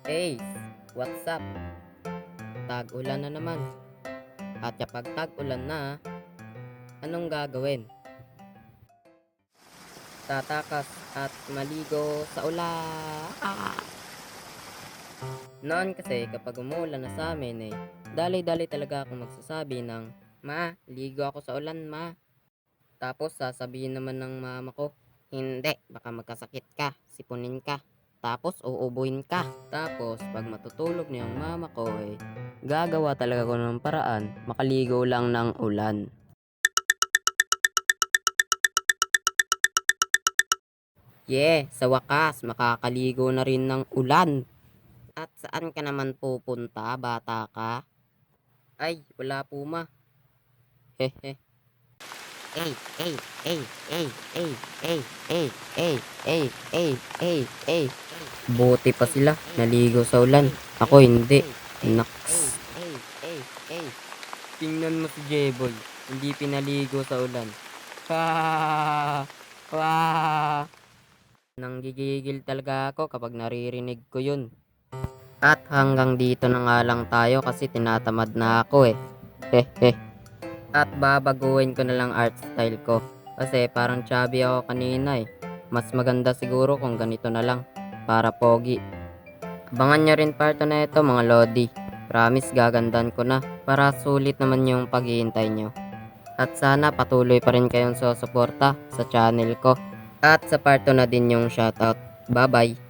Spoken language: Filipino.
Hey, what's up? Tag-ulan na naman. At kapag tag-ulan na, anong gagawin? Tatakas at maligo sa ulan. Noon kasi kapag umuulan na sa amin dali-dali talaga akong magsasabi ng, "Ma, ligo ako sa ulan, ma." Tapos sasabihin naman ng mama ko, "Hindi, baka magkasakit ka, sipunin ka. Tapos uubuhin ka." Tapos pag matutulog na yung mama ko gagawa talaga ko ng paraan makaligo lang ng ulan. Sa wakas makakaligo na rin ng ulan. At saan ka naman pupunta, bata ka? Ay, wala po ma. Hehe. Ay, ay, ay, ay, ay, ay, ay, ay, ay, ay, ay, ay. Buti pa sila, naligo sa ulan. Ako hindi. Naks. Tingnan mo si Jeboy, hindi pinaligo sa ulan. Ha! Wah! Nanggigigil talaga ako kapag naririnig ko yun. At hanggang dito na nga lang tayo kasi tinatamad na ako Hehe. At babaguhin ko na lang art style ko. Kasi parang chubby ako kanina Mas maganda siguro kung ganito na lang. Para pogi. Abangan nyo rin part na ito mga lodi. Promise gagandan ko na. Para sulit naman yung paghihintay nyo. At sana patuloy pa rin kayong susuporta sa channel ko. At sa part 2 na din yung shoutout. Bye bye.